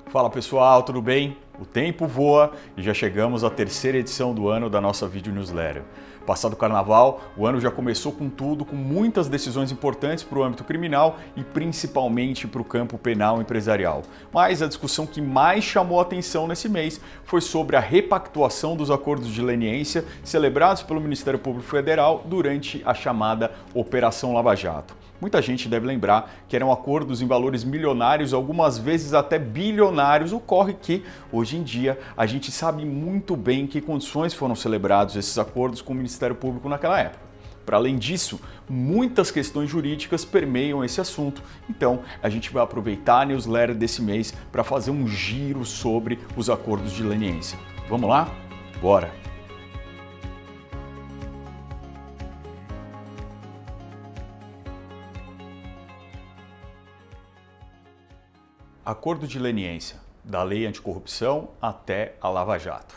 Fala pessoal, tudo bem? O tempo voa e já chegamos à terceira edição do ano da nossa vídeo newsletter. Passado o carnaval, o ano já começou com tudo, com muitas decisões importantes para o âmbito criminal e principalmente para o campo penal empresarial. Mas a discussão que mais chamou a atenção nesse mês foi sobre a repactuação dos acordos de leniência celebrados pelo Ministério Público Federal durante a chamada Operação Lava Jato. Muita gente deve lembrar que eram acordos em valores milionários, algumas vezes até bilionários. Ocorre que, hoje em dia, a gente sabe muito bem em que condições foram celebrados esses acordos com o Ministério Público naquela época. Para além disso, muitas questões jurídicas permeiam esse assunto. Então, a gente vai aproveitar a newsletter desse mês para fazer um giro sobre os acordos de leniência. Vamos lá? Bora! Acordo de leniência, da Lei Anticorrupção até a Lava Jato.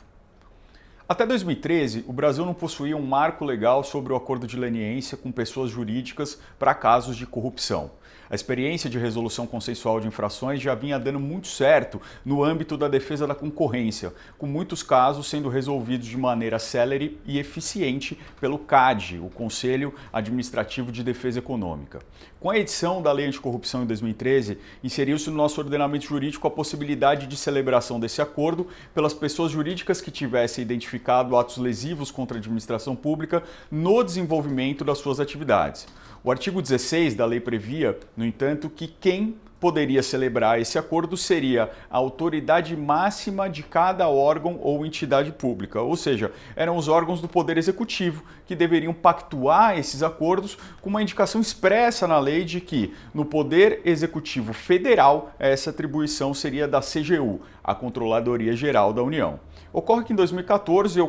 Até 2013, o Brasil não possuía um marco legal sobre o acordo de leniência com pessoas jurídicas para casos de corrupção. A experiência de resolução consensual de infrações já vinha dando muito certo no âmbito da defesa da concorrência, com muitos casos sendo resolvidos de maneira célere e eficiente pelo CAD, o Conselho Administrativo de Defesa Econômica. Com a edição da Lei Anticorrupção em 2013, inseriu-se no nosso ordenamento jurídico a possibilidade de celebração desse acordo pelas pessoas jurídicas que tivessem identificado atos lesivos contra a administração pública no desenvolvimento das suas atividades. O artigo 16 da lei previa, no entanto, que quem poderia celebrar esse acordo seria a autoridade máxima de cada órgão ou entidade pública, ou seja, eram os órgãos do Poder Executivo que deveriam pactuar esses acordos com uma indicação expressa na lei de que, no Poder Executivo Federal, essa atribuição seria da CGU, a Controladoria Geral da União. Ocorre que em 2014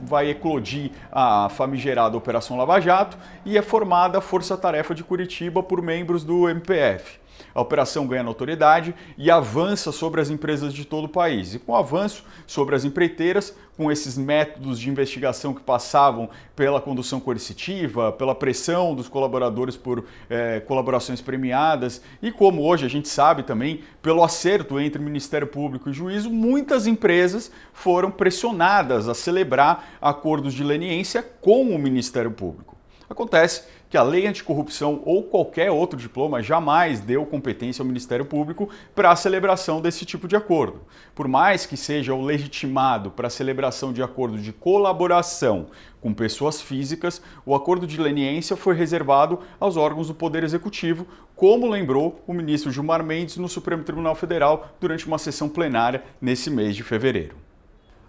vai eclodir a famigerada Operação Lava Jato e é formada a Força Tarefa de Curitiba por membros do MPF. A operação ganha notoriedade e avança sobre as empresas de todo o país. E com o avanço sobre as empreiteiras, com esses métodos de investigação que passavam pela condução coercitiva, pela pressão dos colaboradores por colaborações premiadas e como hoje a gente sabe também, pelo acerto entre Ministério Público e Juízo, muitas empresas foram pressionadas a celebrar acordos de leniência com o Ministério Público. Acontece que a Lei Anticorrupção ou qualquer outro diploma jamais deu competência ao Ministério Público para a celebração desse tipo de acordo. Por mais que seja o legitimado para a celebração de acordo de colaboração com pessoas físicas, o acordo de leniência foi reservado aos órgãos do Poder Executivo, como lembrou o ministro Gilmar Mendes no Supremo Tribunal Federal durante uma sessão plenária nesse mês de fevereiro.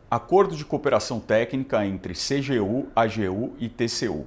Acordo de cooperação técnica entre CGU, AGU e TCU.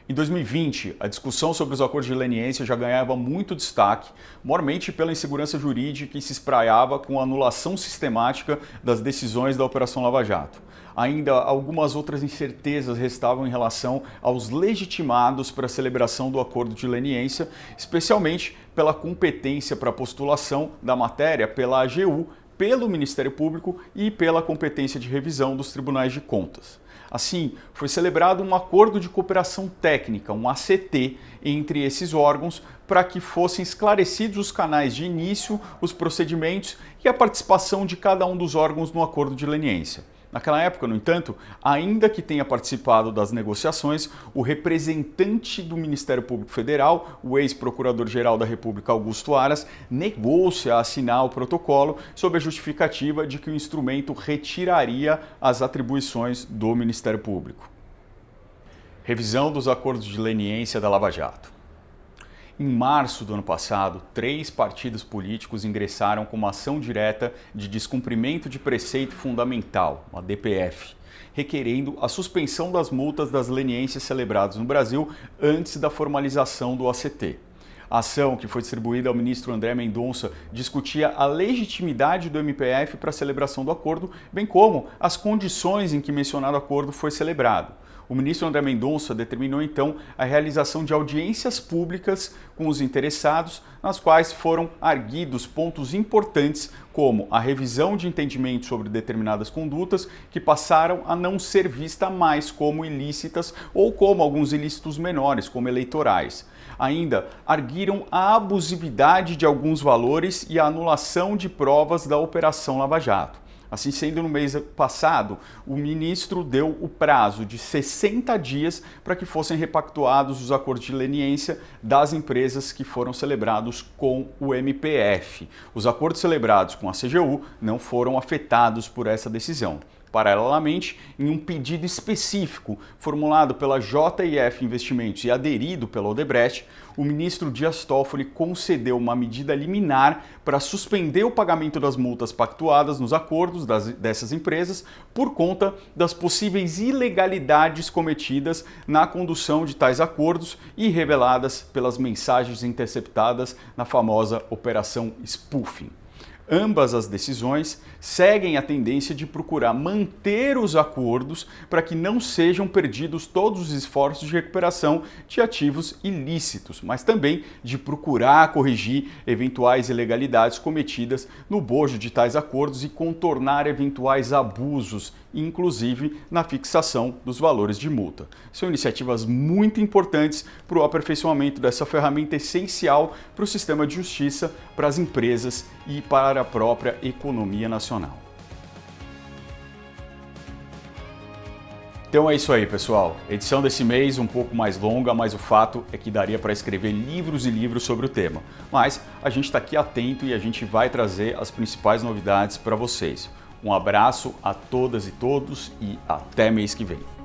Em 2020, a discussão sobre os acordos de leniência já ganhava muito destaque, maiormente pela insegurança jurídica que se espraiava com a anulação sistemática das decisões da Operação Lava Jato. Ainda algumas outras incertezas restavam em relação aos legitimados para a celebração do acordo de leniência, especialmente pela competência para a postulação da matéria pela AGU, pelo Ministério Público e pela competência de revisão dos tribunais de contas. Assim, foi celebrado um acordo de cooperação técnica, um ACT, entre esses órgãos para que fossem esclarecidos os canais de início, os procedimentos e a participação de cada um dos órgãos no acordo de leniência. Naquela época, no entanto, ainda que tenha participado das negociações, o representante do Ministério Público Federal, o ex-procurador-geral da República Augusto Aras, negou-se a assinar o protocolo sob a justificativa de que o instrumento retiraria as atribuições do Ministério Público. Revisão dos acordos de leniência da Lava Jato. Em março do ano passado, 3 partidos políticos ingressaram com uma ação direta de descumprimento de preceito fundamental, uma DPF, requerendo a suspensão das multas das leniências celebradas no Brasil antes da formalização do ACT. A ação, que foi distribuída ao ministro André Mendonça, discutia a legitimidade do MPF para a celebração do acordo, bem como as condições em que mencionado acordo foi celebrado. O ministro André Mendonça determinou então a realização de audiências públicas com os interessados, nas quais foram arguidos pontos importantes como a revisão de entendimento sobre determinadas condutas que passaram a não ser vistas mais como ilícitas ou como alguns ilícitos menores, como eleitorais. ainda arguiram a abusividade de alguns valores e a anulação de provas da Operação Lava Jato. Assim sendo, no mês passado, o ministro deu o prazo de 60 dias para que fossem repactuados os acordos de leniência das empresas que foram celebrados com o MPF. Os acordos celebrados com a CGU não foram afetados por essa decisão. Paralelamente, em um pedido específico formulado pela JF Investimentos e aderido pela Odebrecht, o ministro Dias Toffoli concedeu uma medida liminar para suspender o pagamento das multas pactuadas nos acordos dessas empresas por conta das possíveis ilegalidades cometidas na condução de tais acordos e reveladas pelas mensagens interceptadas na famosa Operação Spoofing. Ambas as decisões seguem a tendência de procurar manter os acordos para que não sejam perdidos todos os esforços de recuperação de ativos ilícitos, mas também de procurar corrigir eventuais ilegalidades cometidas no bojo de tais acordos e contornar eventuais abusos, inclusive na fixação dos valores de multa. São iniciativas muito importantes para o aperfeiçoamento dessa ferramenta essencial para o sistema de justiça, para as empresas e para a própria economia nacional. Então é isso aí, pessoal. Edição desse mês um pouco mais longa, mas o fato é que daria para escrever livros e livros sobre o tema. Mas a gente está aqui atento e a gente vai trazer as principais novidades para vocês. Um abraço a todas e todos e até mês que vem.